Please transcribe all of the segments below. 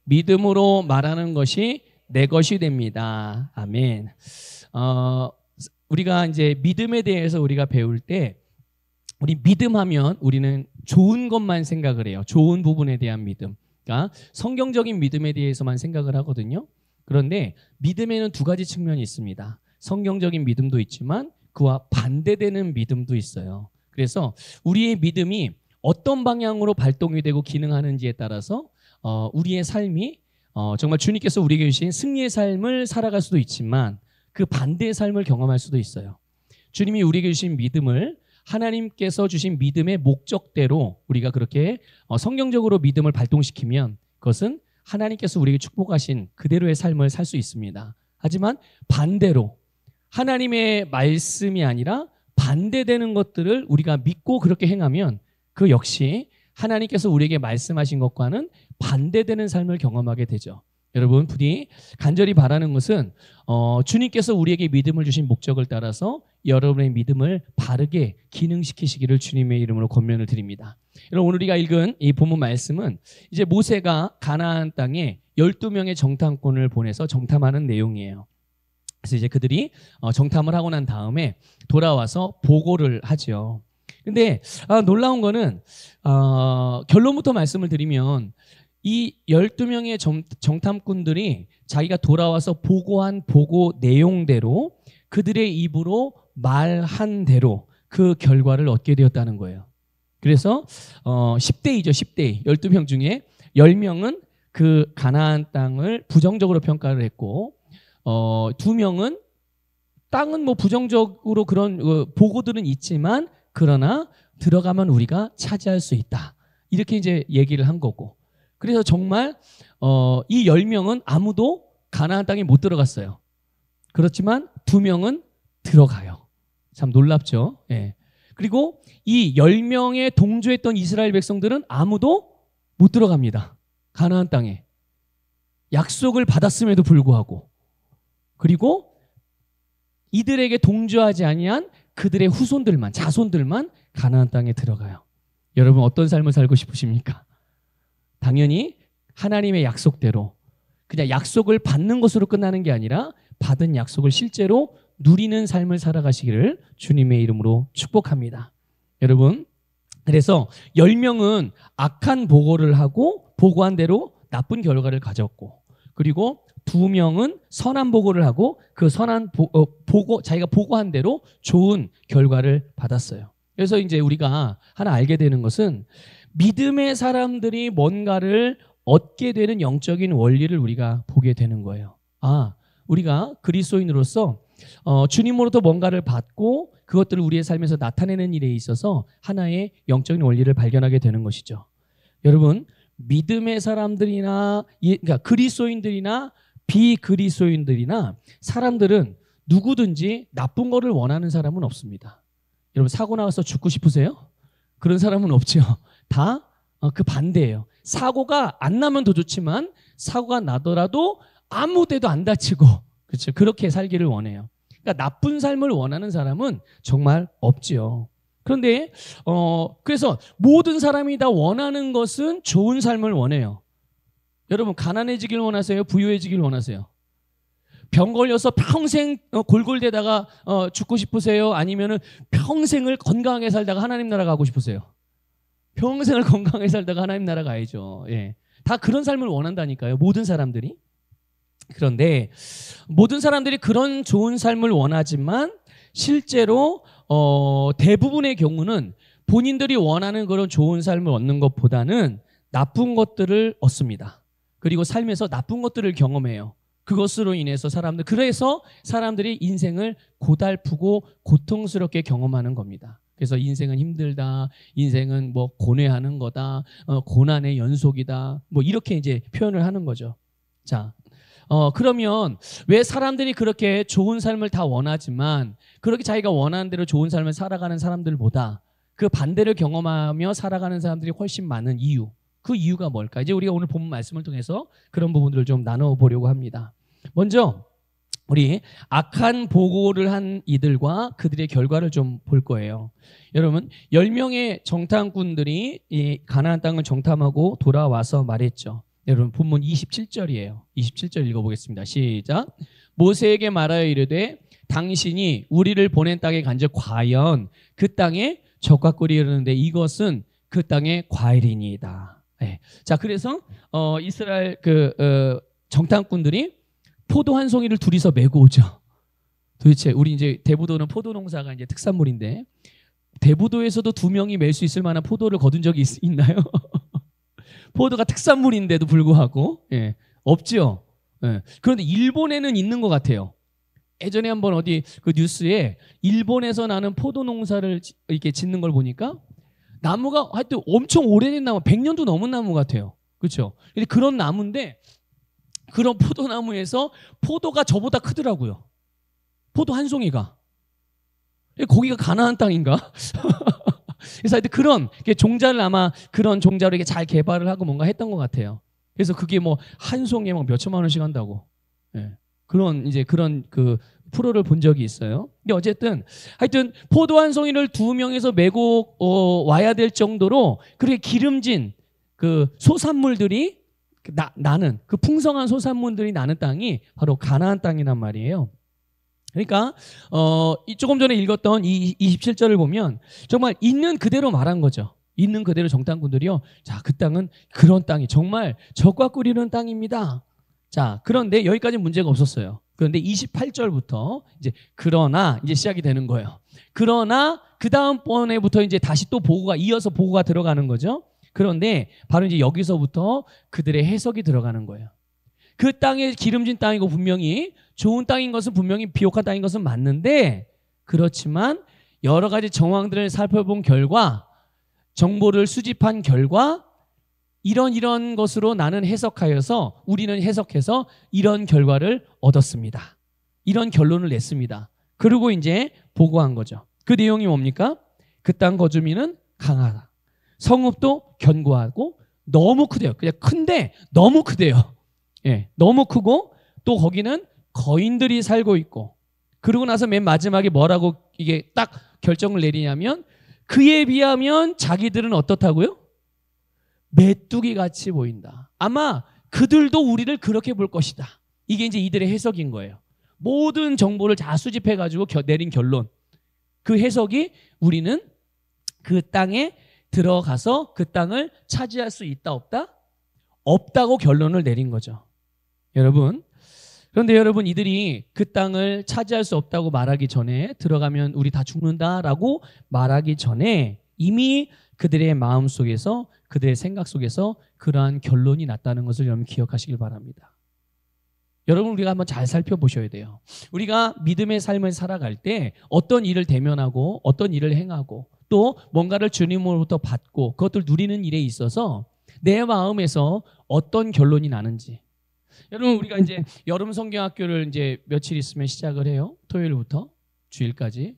믿음으로 말하는 것이 내 것이 됩니다. 아멘. 우리가 이제 믿음에 대해서 우리가 배울 때 우리 믿음하면 우리는 좋은 것만 생각을 해요. 좋은 부분에 대한 믿음. 그러니까 성경적인 믿음에 대해서만 생각을 하거든요. 그런데 믿음에는 두 가지 측면이 있습니다. 성경적인 믿음도 있지만 그와 반대되는 믿음도 있어요. 그래서 우리의 믿음이 어떤 방향으로 발동이 되고 기능하는지에 따라서 우리의 삶이 정말 주님께서 우리에게 주신 승리의 삶을 살아갈 수도 있지만 그 반대의 삶을 경험할 수도 있어요. 주님이 우리에게 주신 믿음을 하나님께서 주신 믿음의 목적대로 우리가 그렇게 성경적으로 믿음을 발동시키면 그것은 하나님께서 우리에게 축복하신 그대로의 삶을 살 수 있습니다. 하지만 반대로 하나님의 말씀이 아니라 반대되는 것들을 우리가 믿고 그렇게 행하면 그 역시 하나님께서 우리에게 말씀하신 것과는 반대되는 삶을 경험하게 되죠. 여러분, 부디 간절히 바라는 것은 주님께서 우리에게 믿음을 주신 목적을 따라서 여러분의 믿음을 바르게 기능시키시기를 주님의 이름으로 권면을 드립니다. 여러분, 오늘 우리가 읽은 이 본문 말씀은 이제 모세가 가나안 땅에 12명의 정탐꾼을 보내서 정탐하는 내용이에요. 그래서 이제 그들이 정탐을 하고 난 다음에 돌아와서 보고를 하죠. 근데 놀라운 거는 결론부터 말씀을 드리면 이 12명의 정탐꾼들이 자기가 돌아와서 보고한 보고 내용대로 그들의 입으로 말한 대로 그 결과를 얻게 되었다는 거예요. 그래서 10대 2죠. 10대 2. 12명 중에 10명은 그 가나안 땅을 부정적으로 평가를 했고 2명은 땅은 뭐 부정적으로 그런 보고들은 있지만 그러나 들어가면 우리가 차지할 수 있다. 이렇게 이제 얘기를 한 거고. 그래서 정말 이 10명은 아무도 가나안 땅에 못 들어갔어요. 그렇지만 2명은 들어가요. 참 놀랍죠. 예. 그리고 이 10명의 동조했던 이스라엘 백성들은 아무도 못 들어갑니다. 가나안 땅에. 약속을 받았음에도 불구하고. 그리고 이들에게 동조하지 아니한 그들의 후손들만, 자손들만 가나안 땅에 들어가요. 여러분, 어떤 삶을 살고 싶으십니까? 당연히 하나님의 약속대로 그냥 약속을 받는 것으로 끝나는 게 아니라 받은 약속을 실제로 누리는 삶을 살아가시기를 주님의 이름으로 축복합니다. 여러분, 그래서 10명은 악한 보고를 하고 보고한 대로 나쁜 결과를 가졌고, 그리고 2명은 선한 보고를 하고 그 선한 보고, 자기가 보고한 대로 좋은 결과를 받았어요. 그래서 이제 우리가 하나 알게 되는 것은 믿음의 사람들이 뭔가를 얻게 되는 영적인 원리를 우리가 보게 되는 거예요. 우리가 그리스도인으로서 주님으로부터 뭔가를 받고 그것들을 우리의 삶에서 나타내는 일에 있어서 하나의 영적인 원리를 발견하게 되는 것이죠. 여러분, 믿음의 사람들이나 그러니까 그리스도인들이나 비그리스도인들이나 사람들은 누구든지 나쁜 거를 원하는 사람은 없습니다. 여러분, 사고 나서 죽고 싶으세요? 그런 사람은 없죠. 다 그 반대예요. 사고가 안 나면 더 좋지만 사고가 나더라도 아무 데도 안 다치고, 그렇죠, 그렇게 살기를 원해요. 그러니까 나쁜 삶을 원하는 사람은 정말 없지요. 그런데 그래서 모든 사람이 다 원하는 것은 좋은 삶을 원해요. 여러분, 가난해지길 원하세요? 부유해지길 원하세요? 병 걸려서 평생 골골대다가 죽고 싶으세요? 아니면은 평생을 건강하게 살다가 하나님 나라 가고 싶으세요? 평생을 건강하게 살다가 하나님 나라 가야죠. 예. 다 그런 삶을 원한다니까요, 모든 사람들이. 그런데 모든 사람들이 그런 좋은 삶을 원하지만 실제로 대부분의 경우는 본인들이 원하는 그런 좋은 삶을 얻는 것보다는 나쁜 것들을 얻습니다. 그리고 삶에서 나쁜 것들을 경험해요. 그것으로 인해서 그래서 사람들이 인생을 고달프고 고통스럽게 경험하는 겁니다. 그래서 인생은 힘들다, 인생은 뭐 고뇌하는 거다, 고난의 연속이다, 뭐 이렇게 이제 표현을 하는 거죠. 자, 그러면 왜 사람들이 그렇게 좋은 삶을 다 원하지만 그렇게 자기가 원하는 대로 좋은 삶을 살아가는 사람들보다 그 반대를 경험하며 살아가는 사람들이 훨씬 많은 이유, 그 이유가 뭘까? 이제 우리가 오늘 본문 말씀을 통해서 그런 부분들을 좀 나눠보려고 합니다. 먼저 우리 악한 보고를 한 이들과 그들의 결과를 좀 볼 거예요. 여러분, 10명의 정탐꾼들이 이 가나안 땅을 정탐하고 돌아와서 말했죠. 여러분 본문 27절이에요. 27절 읽어보겠습니다. 시작. 모세에게 말하여 이르되 당신이 우리를 보낸 땅에 간즉 과연 그 땅에 적과 꿀이 흐르는데 이것은 그 땅의 과일이니이다. 네. 자, 그래서 이스라엘 정탐꾼들이 포도 한 송이를 둘이서 메고 오죠. 도대체 우리 이제 대부도는 포도 농사가 이제 특산물인데 대부도에서도 두 명이 멜 수 있을 만한 포도를 거둔 적이 있나요? 포도가 특산물인데도 불구하고 없죠. 그런데 일본에는 있는 것 같아요. 예전에 한번 어디 그 뉴스에 일본에서 나는 포도 농사를 이렇게 짓는 걸 보니까 나무가 하여튼 엄청 오래된 나무, 100년도 넘은 나무 같아요. 그렇죠? 근데 그런 나무인데 그런 포도나무에서 포도가 저보다 크더라고요. 포도 한 송이가. 거기가 가나안 땅인가? 그래서 하여튼 그런 종자를 아마 그런 종자로 이렇게 잘 개발을 하고 뭔가 했던 것 같아요. 그래서 그게 뭐 한 송이에 막 몇천만 원씩 한다고. 그런 그 프로를 본 적이 있어요. 근데 어쨌든 하여튼 포도 한 송이를 두 명에서 메고 와야 될 정도로 그렇게 기름진 그 소산물들이 나는 그 풍성한 소산물들이 나는 땅이 바로 가나안 땅이란 말이에요. 그러니까 조금 전에 읽었던 이 27절을 보면 정말 있는 그대로 말한 거죠. 있는 그대로 정탐꾼들이요. 자, 그 땅은 그런 땅이 정말 적과 꿀이는 땅입니다. 자, 그런데 여기까지 문제가 없었어요. 그런데 28절부터 그러나 이제 시작이 되는 거예요. 그러나 그 다음번에부터 이제 다시 또 이어서 보고가 들어가는 거죠. 그런데 바로 이제 여기서부터 그들의 해석이 들어가는 거예요. 그 땅이 기름진 땅이고 분명히 좋은 땅인 것은 분명히 비옥한 땅인 것은 맞는데 그렇지만 여러 가지 정황들을 살펴본 결과 정보를 수집한 결과 이런 것으로 나는 우리는 해석해서 이런 결과를 얻었습니다. 이런 결론을 냈습니다. 그리고 이제 보고한 거죠. 그 내용이 뭡니까? 그 땅 거주민은 강하다. 성읍도 견고하고 너무 크대요. 그냥 큰데 너무 크대요. 너무 크고 또 거기는 거인들이 살고 있고 그러고 나서 맨 마지막에 뭐라고 이게 딱 결정을 내리냐면 그에 비하면 자기들은 어떻다고요? 메뚜기 같이 보인다. 아마 그들도 우리를 그렇게 볼 것이다. 이게 이제 이들의 해석인 거예요. 모든 정보를 다 수집해가지고 내린 결론. 그 해석이 우리는 그 땅에 들어가서 그 땅을 차지할 수 있다 없다? 없다고 결론을 내린 거죠. 여러분. 그런데 여러분 이들이 그 땅을 차지할 수 없다고 말하기 전에 들어가면 우리 다 죽는다라고 말하기 전에 이미 그들의 마음 속에서 그들의 생각 속에서 그러한 결론이 났다는 것을 여러분 기억하시길 바랍니다. 여러분 우리가 한번 잘 살펴보셔야 돼요. 우리가 믿음의 삶을 살아갈 때 어떤 일을 대면하고 어떤 일을 행하고 또 뭔가를 주님으로부터 받고 그것들 누리는 일에 있어서 내 마음에서 어떤 결론이 나는지. 여러분 우리가 이제 여름 성경학교를 이제 며칠 있으면 시작을 해요. 토요일부터 주일까지.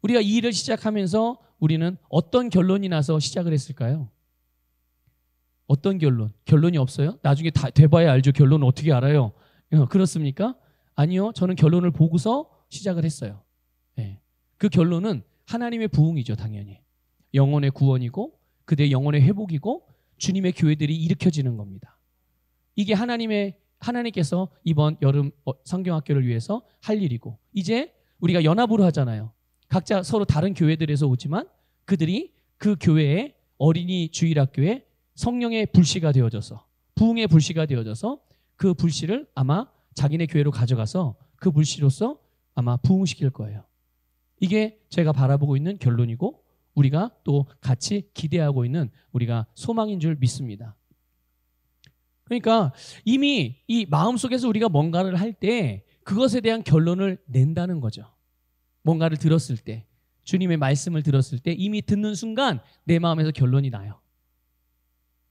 우리가 이 일을 시작하면서 우리는 어떤 결론이 나서 시작을 했을까요? 어떤 결론? 결론이 없어요? 나중에 다 돼봐야 알죠. 결론은 어떻게 알아요? 그렇습니까? 아니요. 저는 결론을 보고서 시작을 했어요. 그 결론은 하나님의 부흥이죠. 당연히. 영혼의 구원이고 그들의 영혼의 회복이고 주님의 교회들이 일으켜지는 겁니다. 이게 하나님께서 이번 여름 성경학교를 위해서 할 일이고 이제 우리가 연합으로 하잖아요. 각자 서로 다른 교회들에서 오지만 그들이 그 교회의 어린이 주일학교에 성령의 불씨가 되어져서 부흥의 불씨가 되어져서 그 불씨를 아마 자기네 교회로 가져가서 그 불씨로서 아마 부흥시킬 거예요. 이게 제가 바라보고 있는 결론이고 우리가 또 같이 기대하고 있는 우리가 소망인 줄 믿습니다. 그러니까 이미 이 마음속에서 우리가 뭔가를 할 때 그것에 대한 결론을 낸다는 거죠. 뭔가를 들었을 때 주님의 말씀을 들었을 때 이미 듣는 순간 내 마음에서 결론이 나요.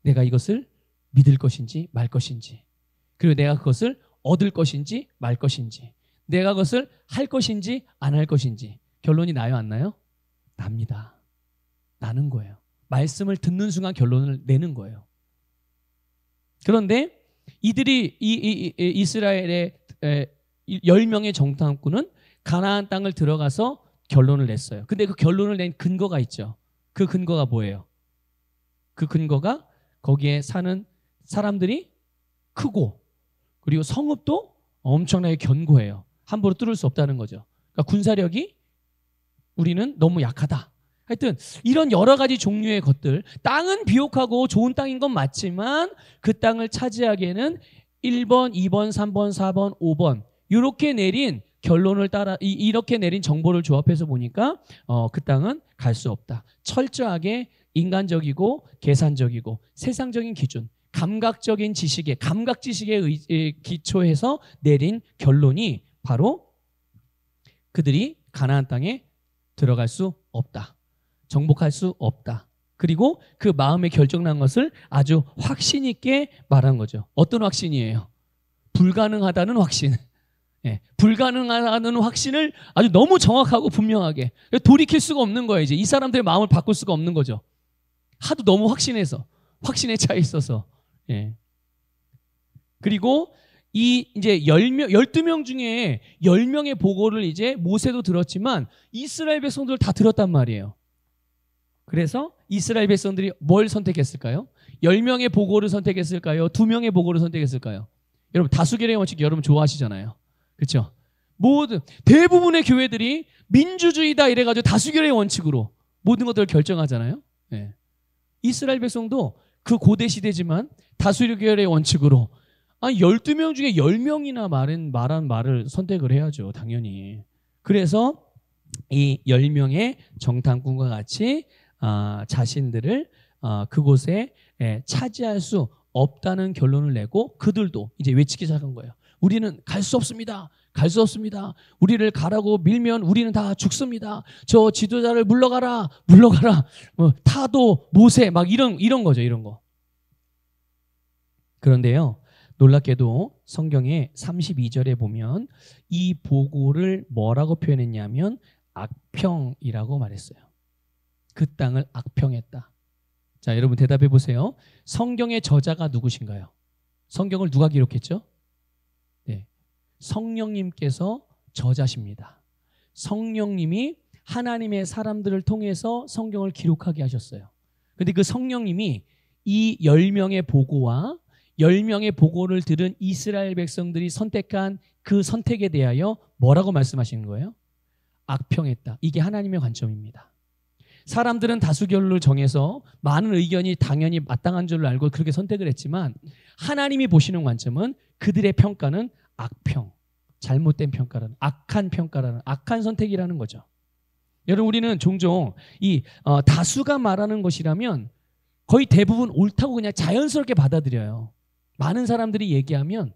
내가 이것을 믿을 것인지 말 것인지 그리고 내가 그것을 얻을 것인지 말 것인지 내가 그것을 할 것인지 안 할 것인지 결론이 나요 안 나요? 납니다. 나는 거예요. 말씀을 듣는 순간 결론을 내는 거예요. 그런데 이들이 이스라엘의 10명의 정탐꾼은 가나안 땅을 들어가서 결론을 냈어요. 근데 그 결론을 낸 근거가 있죠. 그 근거가 뭐예요? 그 근거가 거기에 사는 사람들이 크고 그리고 성읍도 엄청나게 견고해요. 함부로 뚫을 수 없다는 거죠. 그러니까 군사력이 우리는 너무 약하다. 하여튼 이런 여러 가지 종류의 것들, 땅은 비옥하고 좋은 땅인 건 맞지만 그 땅을 차지하기에는 1번, 2번, 3번, 4번, 5번 이렇게 내린 결론을 따라 이렇게 내린 정보를 조합해서 보니까 그 땅은 갈 수 없다. 철저하게 인간적이고 계산적이고 세상적인 기준, 감각적인 지식에 감각지식에 기초해서 내린 결론이 바로 그들이 가나안 땅에 들어갈 수 없다. 정복할 수 없다. 그리고 그 마음에 결정난 것을 아주 확신 있게 말한 거죠. 어떤 확신이에요? 불가능하다는 확신. 예, 불가능하다는 확신을 아주 너무 정확하고 분명하게 돌이킬 수가 없는 거예요. 이제 이 사람들의 마음을 바꿀 수가 없는 거죠. 하도 너무 확신해서 확신에 차 있어서. 예. 그리고 이 이제 12명 중에 10명의 보고를 이제 모세도 들었지만 이스라엘 백성들 다 들었단 말이에요. 그래서 이스라엘 백성들이 뭘 선택했을까요? 10명의 보고를 선택했을까요? 2명의 보고를 선택했을까요? 여러분 다수결의 원칙 여러분 좋아하시잖아요. 그렇죠? 모든 대부분의 교회들이 민주주의다 이래가지고 다수결의 원칙으로 모든 것들을 결정하잖아요. 네. 이스라엘 백성도 그 고대 시대지만 다수결의 원칙으로 12명 중에 10명이나 말한 말을 선택을 해야죠. 당연히. 그래서 이 10명의 정탐꾼과 같이 자신들을 그곳에 차지할 수 없다는 결론을 내고 그들도 이제 외치기 시작한 거예요. 우리는 갈 수 없습니다. 갈 수 없습니다. 우리를 가라고 밀면 우리는 다 죽습니다. 저 지도자를 물러가라. 타도 모세 막 이런 거죠. 이런 거. 그런데요. 놀랍게도 성경의 32절에 보면 이 보고를 뭐라고 표현했냐면 악평이라고 말했어요. 그 땅을 악평했다. 자, 여러분 대답해 보세요. 성경의 저자가 누구신가요? 성경을 누가 기록했죠? 네, 성령님께서 저자십니다. 성령님이 하나님의 사람들을 통해서 성경을 기록하게 하셨어요. 그런데 그 성령님이 이 10명의 보고와 10명의 보고를 들은 이스라엘 백성들이 선택한 그 선택에 대하여 뭐라고 말씀하시는 거예요? 악평했다. 이게 하나님의 관점입니다. 사람들은 다수결로 정해서 많은 의견이 당연히 마땅한 줄 알고 그렇게 선택을 했지만 하나님이 보시는 관점은 그들의 평가는 악평, 잘못된 평가라는, 악한 평가라는, 악한 선택이라는 거죠. 여러분 우리는 종종 이 다수가 말하는 것이라면 거의 대부분 옳다고 그냥 자연스럽게 받아들여요. 많은 사람들이 얘기하면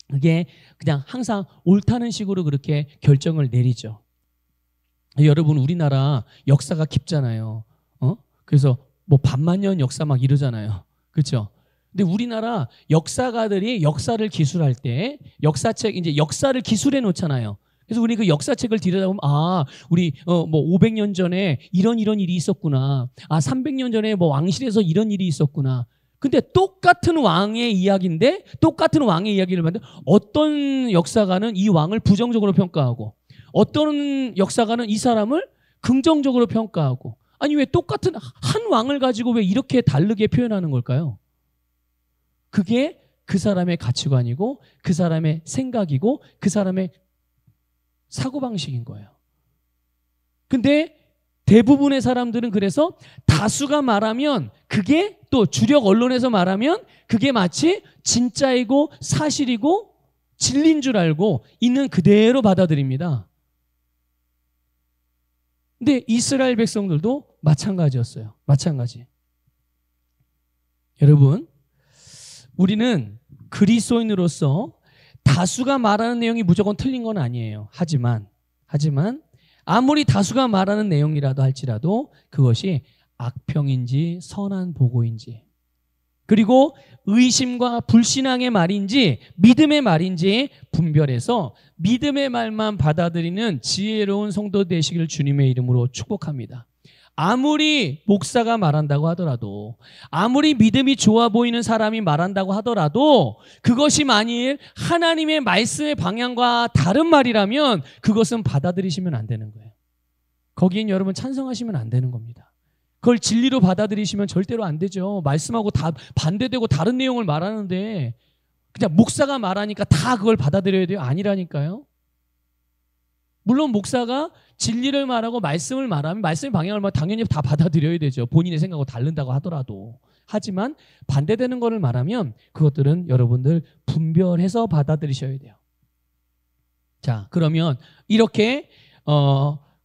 그게 그냥 항상 옳다는 식으로 그렇게 결정을 내리죠. 여러분 우리나라 역사가 깊잖아요. 그래서 뭐 반만년 역사 막 이러잖아요. 그렇죠? 근데 우리나라 역사가들이 역사를 기술할 때 역사책 이제 역사를 기술해 놓잖아요. 그래서 우리 그 역사책을 들여다보면 우리 뭐 500년 전에 이런 일이 있었구나. 300년 전에 뭐 왕실에서 이런 일이 있었구나. 근데 똑같은 왕의 이야기인데 똑같은 왕의 이야기를 봤는데 어떤 역사가는 이 왕을 부정적으로 평가하고 어떤 역사가는 이 사람을 긍정적으로 평가하고 아니 왜 똑같은 한 왕을 가지고 왜 이렇게 다르게 표현하는 걸까요? 그게 그 사람의 가치관이고 그 사람의 생각이고 그 사람의 사고방식인 거예요. 근데 대부분의 사람들은 그래서 다수가 말하면 그게 또 주력 언론에서 말하면 그게 마치 진짜이고 사실이고 진리인 줄 알고 있는 그대로 받아들입니다. 근데 이스라엘 백성들도 마찬가지였어요. 마찬가지. 여러분, 우리는 그리스도인으로서 다수가 말하는 내용이 무조건 틀린 건 아니에요. 하지만 아무리 다수가 말하는 내용이라도 할지라도 그것이 악평인지 선한 보고인지 그리고 의심과 불신앙의 말인지 믿음의 말인지 분별해서 믿음의 말만 받아들이는 지혜로운 성도 되시기를 주님의 이름으로 축복합니다. 아무리 목사가 말한다고 하더라도 아무리 믿음이 좋아 보이는 사람이 말한다고 하더라도 그것이 만일 하나님의 말씀의 방향과 다른 말이라면 그것은 받아들이시면 안 되는 거예요. 거기엔 여러분 찬성하시면 안 되는 겁니다. 그걸 진리로 받아들이시면 절대로 안 되죠. 말씀하고 다 반대되고 다른 내용을 말하는데 그냥 목사가 말하니까 다 그걸 받아들여야 돼요? 아니라니까요. 물론 목사가 진리를 말하고 말씀을 말하면 말씀의 방향을 말하면 당연히 다 받아들여야 되죠. 본인의 생각하고 다른다고 하더라도. 하지만 반대되는 거를 말하면 그것들은 여러분들 분별해서 받아들이셔야 돼요. 자, 그러면 이렇게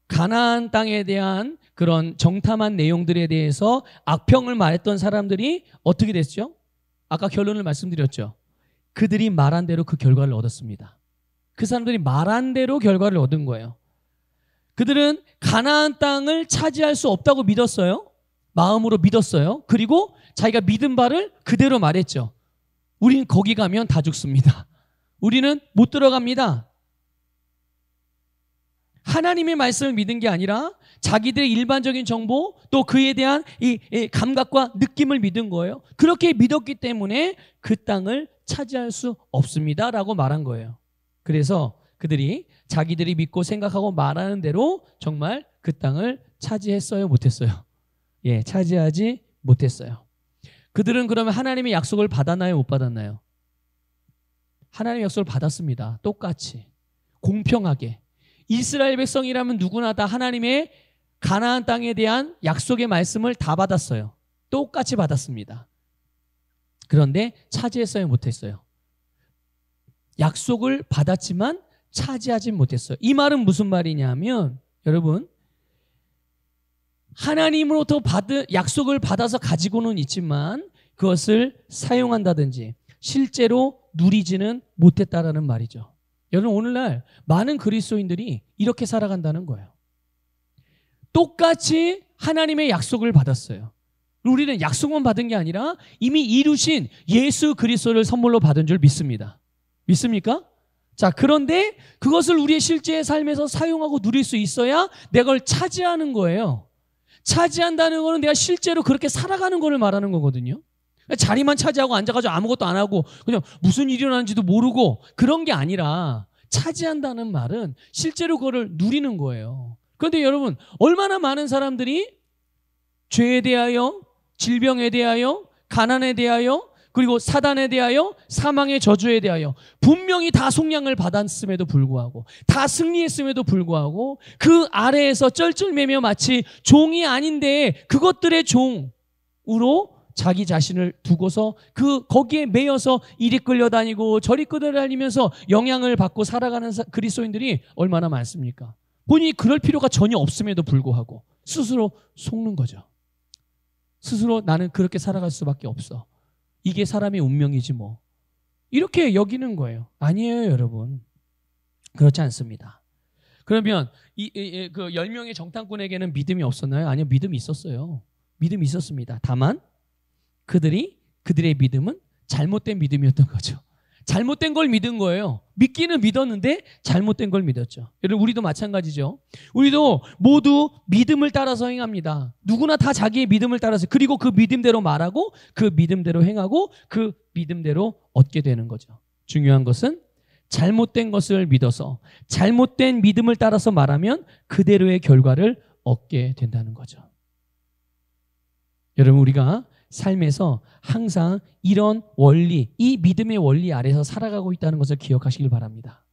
가나안 땅에 대한 그런 정탐한 내용들에 대해서 악평을 말했던 사람들이 어떻게 됐죠? 아까 결론을 말씀드렸죠. 그들이 말한 대로 그 결과를 얻었습니다. 그 사람들이 말한 대로 결과를 얻은 거예요. 그들은 가나안 땅을 차지할 수 없다고 믿었어요. 마음으로 믿었어요. 그리고 자기가 믿은 바를 그대로 말했죠. 우리는 거기 가면 다 죽습니다. 우리는 못 들어갑니다. 하나님의 말씀을 믿은 게 아니라 자기들의 일반적인 정보 또 그에 대한 이 감각과 느낌을 믿은 거예요. 그렇게 믿었기 때문에 그 땅을 차지할 수 없습니다라고 말한 거예요. 그래서 그들이 자기들이 믿고 생각하고 말하는 대로 정말 그 땅을 차지했어요? 못했어요? 예, 차지하지 못했어요. 그들은 그러면 하나님의 약속을 받았나요? 못 받았나요? 하나님의 약속을 받았습니다. 똑같이 공평하게. 이스라엘 백성이라면 누구나 다 하나님의 가나안 땅에 대한 약속의 말씀을 다 받았어요. 똑같이 받았습니다. 그런데 차지했어요? 못했어요? 약속을 받았지만 차지하지 못했어요. 이 말은 무슨 말이냐면 여러분 하나님으로부터 약속을 받아서 가지고는 있지만 그것을 사용한다든지 실제로 누리지는 못했다라는 말이죠. 여러분 오늘날 많은 그리스도인들이 이렇게 살아간다는 거예요. 똑같이 하나님의 약속을 받았어요. 우리는 약속만 받은 게 아니라 이미 이루신 예수 그리스도를 선물로 받은 줄 믿습니다. 믿습니까? 자, 그런데 그것을 우리의 실제 삶에서 사용하고 누릴 수 있어야 내가 그걸 차지하는 거예요. 차지한다는 거는 내가 실제로 그렇게 살아가는 거를 말하는 거거든요. 자리만 차지하고 앉아가지고 아무것도 안 하고 그냥 무슨 일이 일어나는지도 모르고 그런 게 아니라 차지한다는 말은 실제로 그거를 누리는 거예요. 그런데 여러분 얼마나 많은 사람들이 죄에 대하여, 질병에 대하여, 가난에 대하여 그리고 사단에 대하여, 사망의 저주에 대하여 분명히 다 속량을 받았음에도 불구하고 다 승리했음에도 불구하고 그 아래에서 쩔쩔매며 마치 종이 아닌데 그것들의 종으로 자기 자신을 두고서 거기에 매여서 이리 끌려다니고 저리 끌려다니면서 영향을 받고 살아가는 그리스도인들이 얼마나 많습니까? 본인이 그럴 필요가 전혀 없음에도 불구하고 스스로 속는 거죠. 스스로 나는 그렇게 살아갈 수밖에 없어. 이게 사람의 운명이지 뭐. 이렇게 여기는 거예요. 아니에요, 여러분. 그렇지 않습니다. 그러면 그 10명의 정탐꾼에게는 믿음이 없었나요? 아니요, 믿음이 있었어요. 믿음이 있었습니다. 다만 그들의 믿음은 잘못된 믿음이었던 거죠. 잘못된 걸 믿은 거예요. 믿기는 믿었는데 잘못된 걸 믿었죠. 여러분 우리도 마찬가지죠. 우리도 모두 믿음을 따라서 행합니다. 누구나 다 자기의 믿음을 따라서 그리고 그 믿음대로 말하고 그 믿음대로 행하고 그 믿음대로 얻게 되는 거죠. 중요한 것은 잘못된 것을 믿어서 잘못된 믿음을 따라서 말하면 그대로의 결과를 얻게 된다는 거죠. 여러분 우리가 삶에서 항상 이런 원리, 이 믿음의 원리 아래서 살아가고 있다는 것을 기억하시길 바랍니다.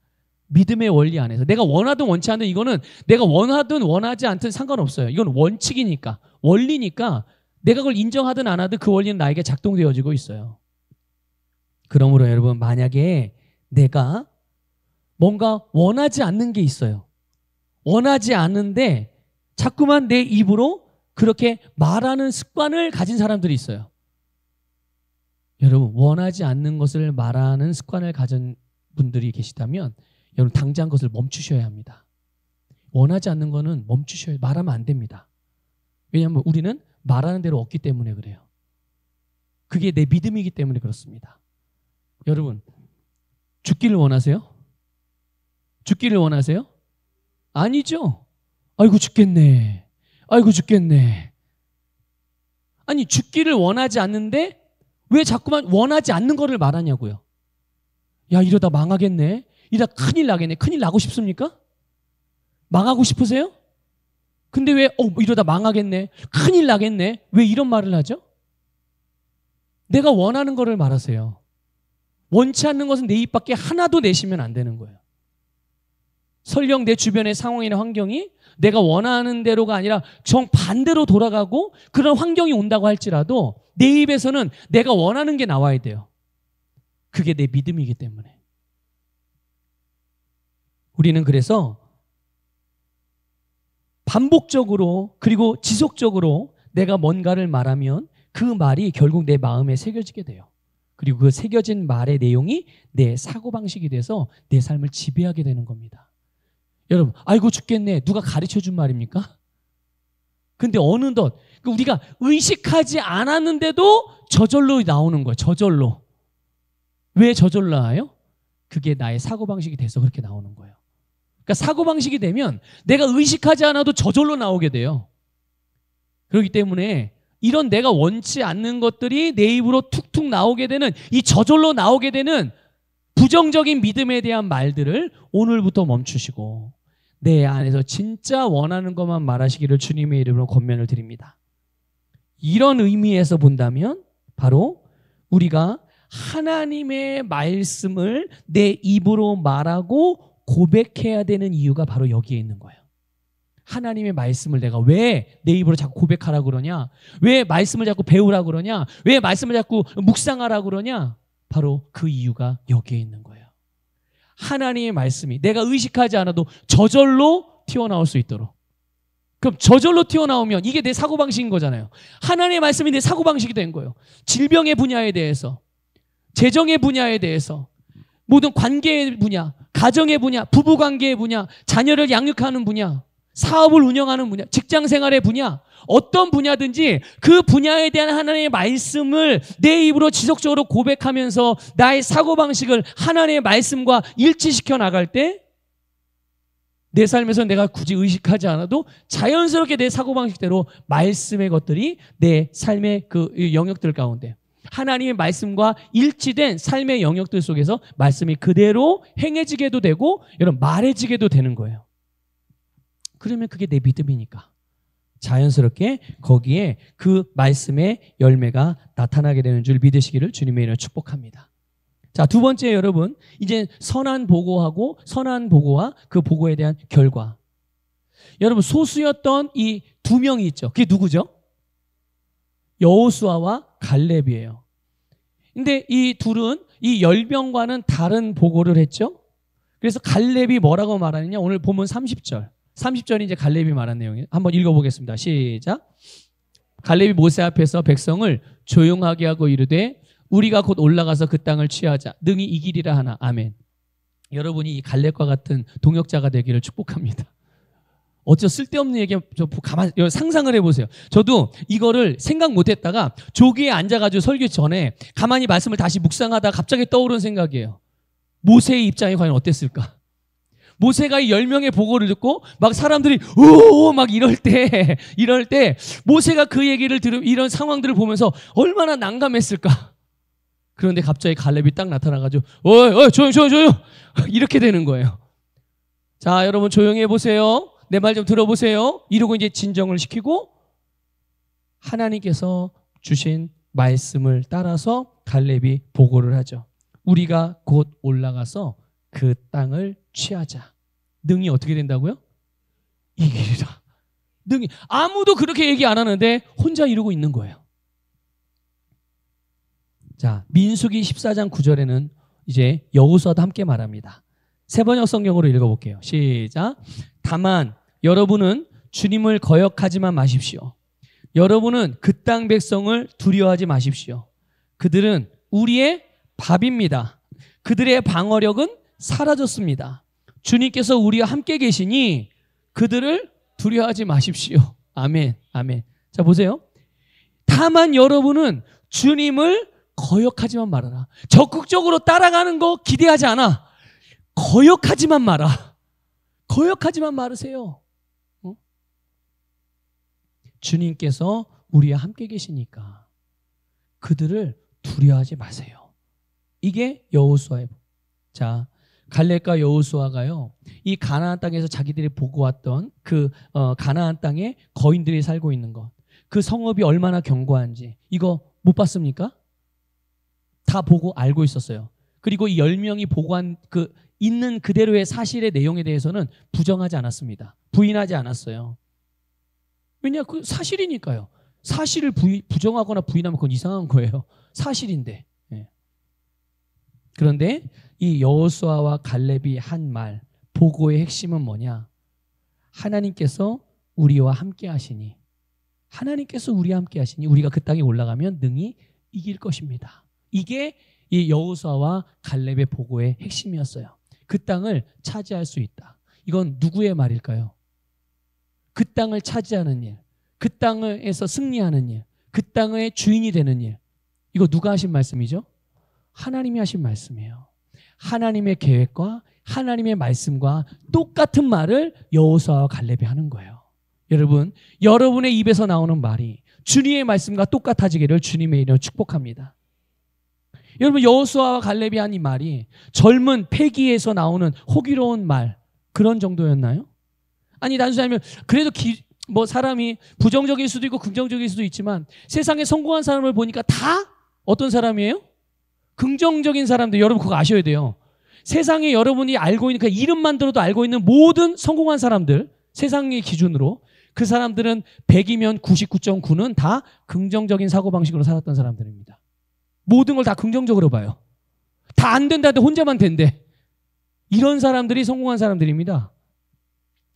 믿음의 원리 안에서 내가 원하든 원치 않든 이거는 내가 원하든 원하지 않든 상관없어요. 이건 원칙이니까, 원리니까 내가 그걸 인정하든 안 하든 그 원리는 나에게 작동되어지고 있어요. 그러므로 여러분 만약에 내가 뭔가 원하지 않는 게 있어요. 원하지 않는데 자꾸만 내 입으로 그렇게 말하는 습관을 가진 사람들이 있어요. 여러분 원하지 않는 것을 말하는 습관을 가진 분들이 계시다면 여러분 당장 그것을 멈추셔야 합니다. 원하지 않는 거는 멈추셔야 말하면 안 됩니다. 왜냐하면 우리는 말하는 대로 얻기 때문에 그래요. 그게 내 믿음이기 때문에 그렇습니다. 여러분 죽기를 원하세요? 죽기를 원하세요? 아니죠. 아이고 죽겠네. 아이고 죽겠네. 아니 죽기를 원하지 않는데 왜 자꾸만 원하지 않는 거를 말하냐고요. 야 이러다 망하겠네. 이러다 큰일 나겠네. 큰일 나고 싶습니까? 망하고 싶으세요? 근데 왜 이러다 망하겠네, 큰일 나겠네, 왜 이런 말을 하죠? 내가 원하는 거를 말하세요. 원치 않는 것은 내 입 밖에 하나도 내시면 안 되는 거예요. 설령 내 주변의 상황이나 환경이 내가 원하는 대로가 아니라 정반대로 돌아가고 그런 환경이 온다고 할지라도 내 입에서는 내가 원하는 게 나와야 돼요. 그게 내 믿음이기 때문에. 우리는 그래서 반복적으로 그리고 지속적으로 내가 뭔가를 말하면 그 말이 결국 내 마음에 새겨지게 돼요. 그리고 그 새겨진 말의 내용이 내 사고방식이 돼서 내 삶을 지배하게 되는 겁니다. 여러분, 아이고 죽겠네, 누가 가르쳐준 말입니까? 근데 어느덧 우리가 의식하지 않았는데도 저절로 나오는 거예요. 저절로. 왜 저절로 나와요? 그게 나의 사고방식이 돼서 그렇게 나오는 거예요. 그러니까 사고방식이 되면 내가 의식하지 않아도 저절로 나오게 돼요. 그렇기 때문에 이런 내가 원치 않는 것들이 내 입으로 툭툭 나오게 되는, 이 저절로 나오게 되는 부정적인 믿음에 대한 말들을 오늘부터 멈추시고 내 안에서 진짜 원하는 것만 말하시기를 주님의 이름으로 권면을 드립니다. 이런 의미에서 본다면 바로 우리가 하나님의 말씀을 내 입으로 말하고 고백해야 되는 이유가 바로 여기에 있는 거예요. 하나님의 말씀을 내가 왜 내 입으로 자꾸 고백하라고 그러냐? 왜 말씀을 자꾸 배우라고 그러냐? 왜 말씀을 자꾸 묵상하라고 그러냐? 바로 그 이유가 여기에 있는 거예요. 하나님의 말씀이 내가 의식하지 않아도 저절로 튀어나올 수 있도록. 그럼 저절로 튀어나오면 이게 내 사고방식인 거잖아요. 하나님의 말씀이 내 사고방식이 된 거예요. 질병의 분야에 대해서, 재정의 분야에 대해서, 모든 관계의 분야, 가정의 분야, 부부관계의 분야, 자녀를 양육하는 분야, 사업을 운영하는 분야, 직장생활의 분야, 어떤 분야든지 그 분야에 대한 하나님의 말씀을 내 입으로 지속적으로 고백하면서 나의 사고방식을 하나님의 말씀과 일치시켜 나갈 때 내 삶에서 내가 굳이 의식하지 않아도 자연스럽게 내 사고방식대로 말씀의 것들이 내 삶의 그 영역들 가운데 하나님의 말씀과 일치된 삶의 영역들 속에서 말씀이 그대로 행해지게도 되고 여러분 말해지게도 되는 거예요. 그러면 그게 내 믿음이니까 자연스럽게 거기에 그 말씀의 열매가 나타나게 되는 줄 믿으시기를 주님의 이름으로 축복합니다. 자, 두 번째 여러분, 이제 선한 보고하고 선한 보고와 그 보고에 대한 결과. 여러분, 소수였던 이 두 명이 있죠. 그게 누구죠? 여호수아와 갈렙이에요. 근데 이 둘은 이 10명과는 다른 보고를 했죠. 그래서 갈렙이 뭐라고 말하느냐? 오늘 보면 30절. 30절이 이제 갈렙이 말한 내용이에요. 한번 읽어보겠습니다. 시작. 갈렙이 모세 앞에서 백성을 조용하게 하고 이르되 우리가 곧 올라가서 그 땅을 취하자. 능히 이기리라 하나. 아멘. 여러분이 이 갈렙과 같은 동역자가 되기를 축복합니다. 어째 쓸데없는 얘기 가만 상상을 해보세요. 저도 이거를 생각 못했다가 조기에 앉아가지고 설교 전에 가만히 말씀을 다시 묵상하다가 갑자기 떠오른 생각이에요. 모세의 입장이 과연 어땠을까? 모세가 이 10명의 보고를 듣고 막 사람들이 오오 막 이럴 때 모세가 그 얘기를 들으면 이런 상황들을 보면서 얼마나 난감했을까? 그런데 갑자기 갈렙이 딱 나타나가지고 어이 조용 이렇게 되는 거예요. 자, 여러분 조용히 해보세요. 내 말 좀 들어보세요. 이러고 이제 진정을 시키고 하나님께서 주신 말씀을 따라서 갈렙이 보고를 하죠. 우리가 곧 올라가서 그 땅을 취하자. 능히 어떻게 된다고요? 이기리라. 능히. 아무도 그렇게 얘기 안 하는데 혼자 이러고 있는 거예요. 자, 민수기 14장 9절에는 이제 여호수아도 함께 말합니다. 세번역 성경으로 읽어볼게요. 시작. 다만 여러분은 주님을 거역하지만 마십시오. 여러분은 그 땅 백성을 두려워하지 마십시오. 그들은 우리의 밥입니다. 그들의 방어력은 사라졌습니다. 주님께서 우리와 함께 계시니 그들을 두려워하지 마십시오. 아멘, 아멘. 자, 보세요. 다만 여러분은 주님을 거역하지만 말아라. 적극적으로 따라가는 거 기대하지 않아. 거역하지만 마라. 거역하지만 말으세요. 주님께서 우리와 함께 계시니까 그들을 두려워하지 마세요. 이게 여호수아의. 자, 갈렙과 여호수아가요, 이 가나안 땅에서 자기들이 보고 왔던 그 가나안 땅에 거인들이 살고 있는 것, 그 성읍이 얼마나 견고한지 이거 못 봤습니까? 다 보고 알고 있었어요. 그리고 이 10명이 보고한 그 있는 그대로의 사실의 내용에 대해서는 부정하지 않았습니다. 부인하지 않았어요. 왜냐? 그 사실이니까요. 사실을 부정하거나 부인하면 그건 이상한 거예요. 사실인데. 예. 그런데 이 여호수아와 갈렙이 한 말, 보고의 핵심은 뭐냐? 하나님께서 우리와 함께 하시니, 하나님께서 우리와 함께 하시니 우리가 그 땅에 올라가면 능히 이길 것입니다. 이게 이 여호수아와 갈렙의 보고의 핵심이었어요. 그 땅을 차지할 수 있다. 이건 누구의 말일까요? 그 땅을 차지하는 일, 그 땅에서 승리하는 일, 그 땅의 주인이 되는 일, 이거 누가 하신 말씀이죠? 하나님이 하신 말씀이에요. 하나님의 계획과 하나님의 말씀과 똑같은 말을 여호수아와 갈렙이 하는 거예요. 여러분, 여러분의 입에서 나오는 말이 주님의 말씀과 똑같아지기를 주님의 이름으로 축복합니다. 여러분, 여호수아와 갈렙이 한 이 말이 젊은 패기에서 나오는 호기로운 말, 그런 정도였나요? 아니, 단순하면 그래도 사람이 부정적일 수도 있고 긍정적일 수도 있지만 세상에 성공한 사람을 보니까 다 어떤 사람이에요? 긍정적인 사람들. 여러분 그거 아셔야 돼요. 세상에 여러분이 알고 있는 그 이름만 들어도 알고 있는 모든 성공한 사람들, 세상의 기준으로 그 사람들은 100이면 99.9는 다 긍정적인 사고방식으로 살았던 사람들입니다. 모든 걸 다 긍정적으로 봐요. 다 안 된다 해도 혼자만 된대. 이런 사람들이 성공한 사람들입니다.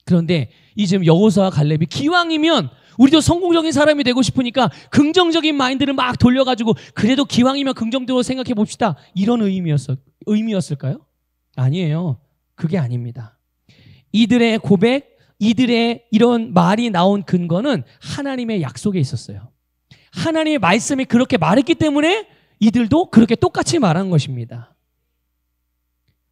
그런데 이 지금 여호수아와 갈렙이 기왕이면 우리도 성공적인 사람이 되고 싶으니까 긍정적인 마인드를 막 돌려가지고 그래도 기왕이면 긍정적으로 생각해 봅시다. 이런 의미였을까요? 아니에요. 그게 아닙니다. 이들의 고백, 이들의 이런 말이 나온 근거는 하나님의 약속에 있었어요. 하나님의 말씀이 그렇게 말했기 때문에 이들도 그렇게 똑같이 말한 것입니다.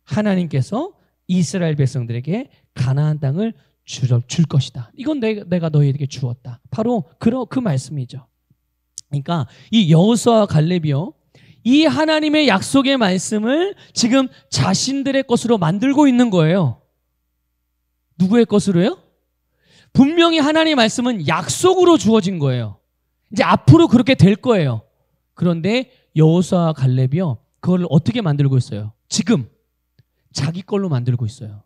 하나님께서 이스라엘 백성들에게 가나안 땅을 줄 것이다. 이건 내가 너희에게 주었다. 바로 그 말씀이죠. 그러니까 이 여호수아와 갈렙이요, 이 하나님의 약속의 말씀을 지금 자신들의 것으로 만들고 있는 거예요. 누구의 것으로요? 분명히 하나님의 말씀은 약속으로 주어진 거예요. 이제 앞으로 그렇게 될 거예요. 그런데 여호수아와 갈렙이요, 그걸 어떻게 만들고 있어요? 지금 자기 걸로 만들고 있어요.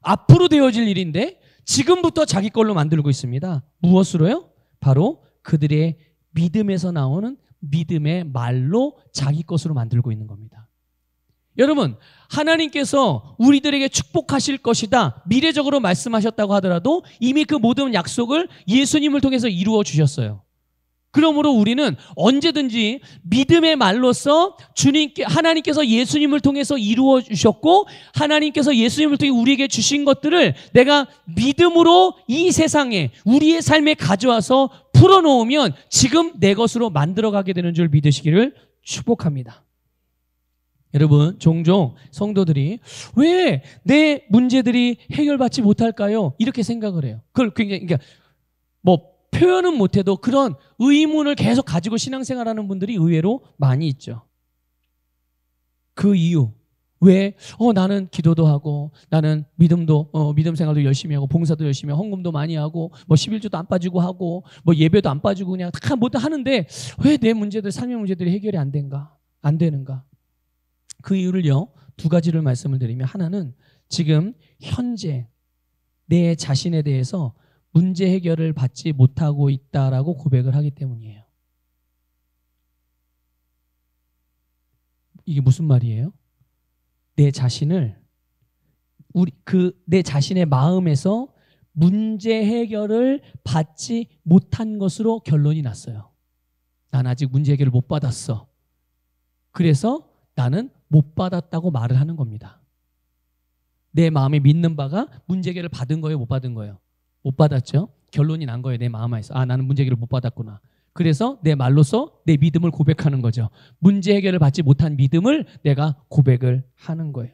앞으로 되어질 일인데 지금부터 자기 걸로 만들고 있습니다. 무엇으로요? 바로 그들의 믿음에서 나오는 믿음의 말로 자기 것으로 만들고 있는 겁니다. 여러분, 하나님께서 우리들에게 축복하실 것이다 미래적으로 말씀하셨다고 하더라도 이미 그 모든 약속을 예수님을 통해서 이루어 주셨어요. 그러므로 우리는 언제든지 믿음의 말로서 하나님께서 예수님을 통해서 이루어 주셨고 하나님께서 예수님을 통해 우리에게 주신 것들을 내가 믿음으로 이 세상에 우리의 삶에 가져와서 풀어놓으면 지금 내 것으로 만들어가게 되는 줄 믿으시기를 축복합니다. 여러분, 종종 성도들이 왜 내 문제들이 해결받지 못할까요? 이렇게 생각을 해요. 그걸 굉장히 표현은 못해도 그런 의문을 계속 가지고 신앙생활하는 분들이 의외로 많이 있죠. 그 이유, 왜 나는 기도도 하고 나는 믿음 생활도 열심히 하고 봉사도 열심히 하고 헌금도 많이 하고 11조도 안 빠지고 하고 예배도 안 빠지고 그냥 다 하는데 왜 내 문제들, 삶의 문제들이 해결이 안 되는가? 그 이유를요, 두 가지를 말씀을 드리면, 하나는 지금 현재 내 자신에 대해서 문제 해결을 받지 못하고 있다라고 고백을 하기 때문이에요. 이게 무슨 말이에요? 내 자신을 내 자신의 마음에서 문제 해결을 받지 못한 것으로 결론이 났어요. 난 아직 문제 해결을 못 받았어. 그래서 나는 못 받았다고 말을 하는 겁니다. 내 마음에 믿는 바가 문제 해결을 받은 거예요, 못 받은 거예요? 못 받았죠. 결론이 난 거예요. 내 마음 안에서 나는 문제 해결을 못 받았구나. 그래서 내 말로서 내 믿음을 고백하는 거죠. 문제 해결을 받지 못한 믿음을 내가 고백을 하는 거예요.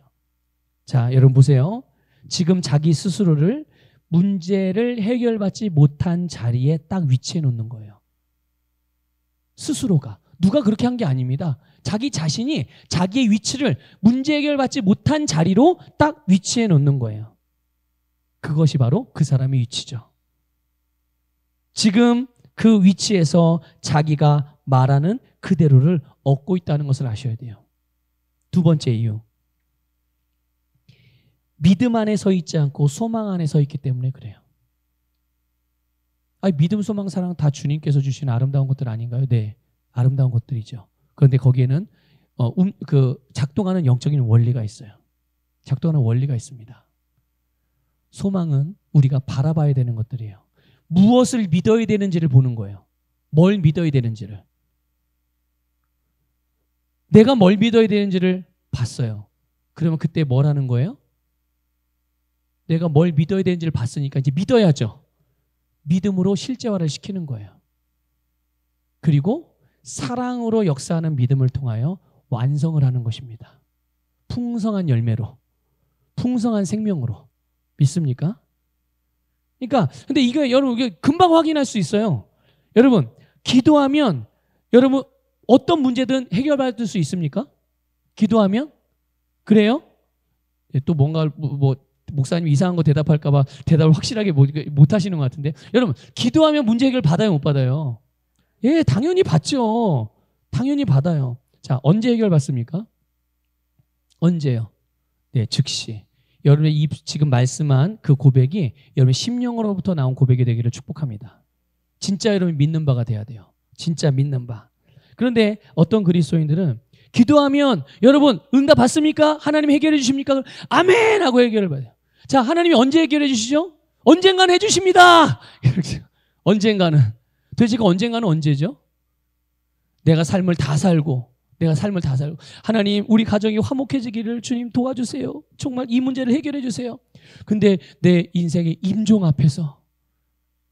자, 여러분 보세요. 지금 자기 스스로를 문제를 해결받지 못한 자리에 딱 위치해 놓는 거예요. 스스로가 누가 그렇게 한 게 아닙니다. 자기 자신이 자기의 위치를 문제 해결받지 못한 자리로 딱 위치해 놓는 거예요. 그것이 바로 그 사람의 위치죠. 지금 그 위치에서 자기가 말하는 그대로를 얻고 있다는 것을 아셔야 돼요. 두 번째 이유. 믿음 안에 서 있지 않고 소망 안에 서 있기 때문에 그래요. 아니, 믿음, 소망, 사랑 다 주님께서 주신 아름다운 것들 아닌가요? 네, 아름다운 것들이죠. 그런데 거기에는 작동하는 영적인 원리가 있어요. 작동하는 원리가 있습니다. 소망은 우리가 바라봐야 되는 것들이에요. 무엇을 믿어야 되는지를 보는 거예요. 뭘 믿어야 되는지를. 내가 뭘 믿어야 되는지를 봤어요. 그러면 그때 뭘 하는 거예요? 내가 뭘 믿어야 되는지를 봤으니까 이제 믿어야죠. 믿음으로 실제화를 시키는 거예요. 그리고 사랑으로 역사하는 믿음을 통하여 완성을 하는 것입니다. 풍성한 열매로, 풍성한 생명으로. 믿습니까? 그러니까 근데 이게 여러분 이게 금방 확인할 수 있어요. 여러분 기도하면 여러분 어떤 문제든 해결받을 수 있습니까? 기도하면? 그래요? 또 뭔가 목사님 이상한 거 대답할까 봐 대답을 확실하게 못 하시는 것 같은데, 여러분 기도하면 문제 해결 받아요, 못 받아요? 예, 당연히 받죠. 당연히 받아요. 자, 언제 해결 받습니까? 언제요? 네, 즉시. 여러분의 지금 말씀한 그 고백이 여러분의 심령으로부터 나온 고백이 되기를 축복합니다. 진짜 여러분이 믿는 바가 돼야 돼요. 진짜 믿는 바. 그런데 어떤 그리스도인들은 기도하면 여러분 응답 받습니까? 하나님 해결해 주십니까? 아멘! 하고 해결을 받아요. 자, 하나님이 언제 해결해 주시죠? 언젠가는 해주십니다. 언젠가는. 도대체 그 언젠가는 언제죠? 내가 삶을 다 살고 하나님 우리 가정이 화목해지기를 주님 도와주세요. 정말 이 문제를 해결해 주세요. 근데 내 인생의 임종 앞에서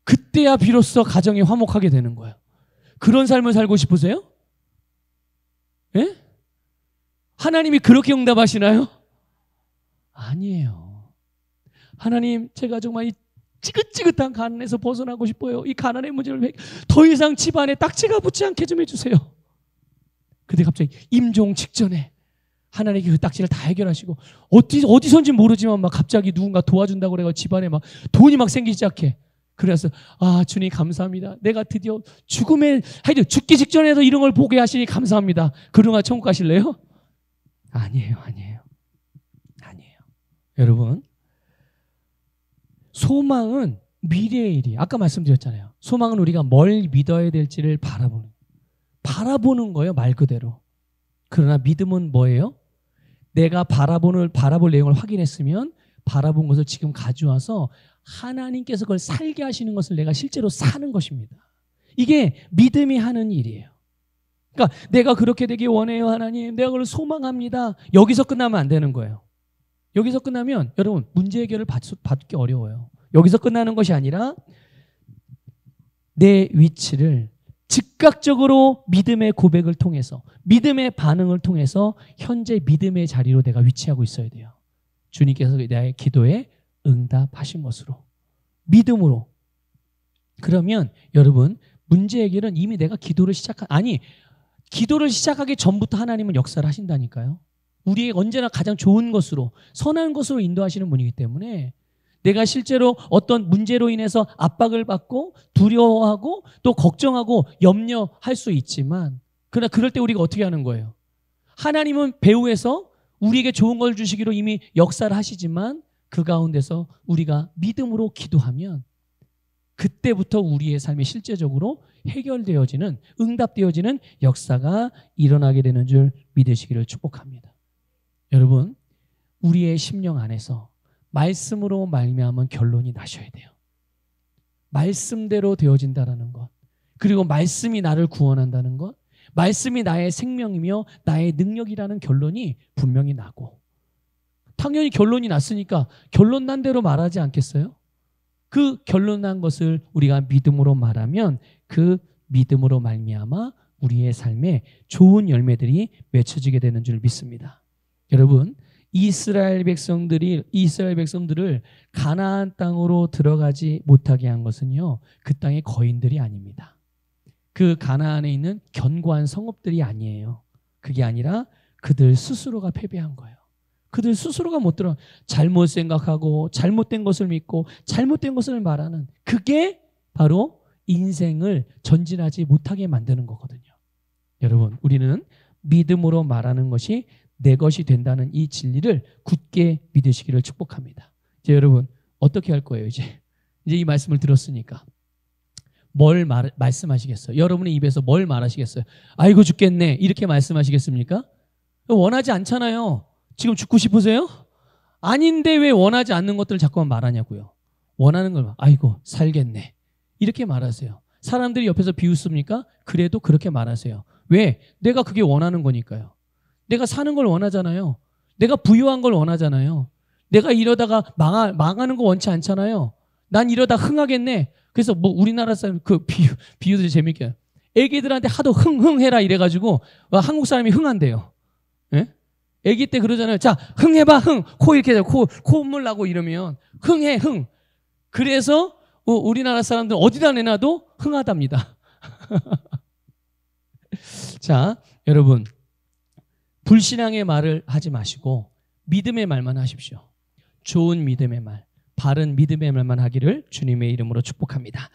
그때야 비로소 가정이 화목하게 되는 거예요. 그런 삶을 살고 싶으세요? 예? 하나님이 그렇게 응답하시나요? 아니에요. 하나님, 제가 정말 이 찌긋찌긋한 가난에서 벗어나고 싶어요. 이 가난의 문제를 더 이상 집안에 딱지가 붙지 않게 좀 해주세요. 근데 갑자기 임종 직전에 하나님께 그 딱지를 다 해결하시고 어디선지 모르지만 막 갑자기 누군가 도와준다고 그래서 집안에 막 돈이 막 생기기 시작해. 그래서 주님 감사합니다. 내가 드디어 하여튼 죽기 직전에도 이런 걸 보게 하시니 감사합니다. 그러나 천국 가실래요? 아니에요. 여러분, 소망은 미래의 일이에요. 아까 말씀드렸잖아요. 소망은 우리가 뭘 믿어야 될지를 바라보는 거예요, 말 그대로. 그러나 믿음은 뭐예요? 내가 바라볼 내용을 확인했으면 바라본 것을 지금 가져와서 하나님께서 그걸 살게 하시는 것을 내가 실제로 사는 것입니다. 이게 믿음이 하는 일이에요. 그러니까 내가 그렇게 되길 원해요, 하나님. 내가 그걸 소망합니다. 여기서 끝나면 안 되는 거예요. 여기서 끝나면 여러분 문제 해결을 받기 어려워요. 여기서 끝나는 것이 아니라 내 위치를 즉각적으로 믿음의 고백을 통해서, 믿음의 반응을 통해서 현재 믿음의 자리로 내가 위치하고 있어야 돼요. 주님께서 나의 기도에 응답하신 것으로, 믿음으로. 그러면 여러분 문제 해결은 이미 내가 기도를 시작하기 전부터 하나님은 역사를 하신다니까요. 우리에게 언제나 가장 좋은 것으로, 선한 것으로 인도하시는 분이기 때문에 내가 실제로 어떤 문제로 인해서 압박을 받고 두려워하고 또 걱정하고 염려할 수 있지만, 그러나 그럴 때 우리가 어떻게 하는 거예요? 하나님은 배후에서 우리에게 좋은 걸 주시기로 이미 역사를 하시지만 그 가운데서 우리가 믿음으로 기도하면 그때부터 우리의 삶이 실제적으로 해결되어지는, 응답되어지는 역사가 일어나게 되는 줄 믿으시기를 축복합니다. 여러분, 우리의 심령 안에서 말씀으로 말미암은 결론이 나셔야 돼요. 말씀대로 되어진다라는 것, 그리고 말씀이 나를 구원한다는 것, 말씀이 나의 생명이며 나의 능력이라는 결론이 분명히 나고, 당연히 결론이 났으니까 결론 난 대로 말하지 않겠어요? 그 결론 난 것을 우리가 믿음으로 말하면 그 믿음으로 말미암아 우리의 삶에 좋은 열매들이 맺혀지게 되는 줄 믿습니다. 여러분, 이스라엘 백성들을 가나안 땅으로 들어가지 못하게 한 것은요, 그 땅의 거인들이 아닙니다. 그 가나안에 있는 견고한 성읍들이 아니에요. 그게 아니라 그들 스스로가 패배한 거예요. 그들 스스로가 못 들어 잘못 생각하고 잘못된 것을 믿고 잘못된 것을 말하는 그게 바로 인생을 전진하지 못하게 만드는 거거든요. 여러분, 우리는 믿음으로 말하는 것이 내 것이 된다는 이 진리를 굳게 믿으시기를 축복합니다. 이제 여러분 어떻게 할 거예요? 이제 이 말씀을 들었으니까 뭘 말씀하시겠어요? 여러분의 입에서 뭘 말하시겠어요? 아이고 죽겠네 이렇게 말씀하시겠습니까? 원하지 않잖아요. 지금 죽고 싶으세요? 아닌데 왜 원하지 않는 것들을 자꾸만 말하냐고요. 원하는 걸 아이고 살겠네 이렇게 말하세요. 사람들이 옆에서 비웃습니까? 그래도 그렇게 말하세요. 왜? 내가 그게 원하는 거니까요. 내가 사는 걸 원하잖아요. 내가 부유한 걸 원하잖아요. 내가 이러다가 망하는 거 원치 않잖아요. 난 이러다 흥하겠네. 그래서 뭐 우리나라 사람 그 비유도 재밌게 애기들한테 하도 흥흥해라 이래가지고 한국 사람이 흥한대요. 예? 애기 때 그러잖아요. 자, 흥해봐, 흥. 코 이렇게 콧물 나고 이러면 흥해, 흥. 그래서 우리나라 사람들은 어디다 내놔도 흥하답니다. 자, 여러분. 불신앙의 말을 하지 마시고 믿음의 말만 하십시오. 좋은 믿음의 말, 바른 믿음의 말만 하기를 주님의 이름으로 축복합니다.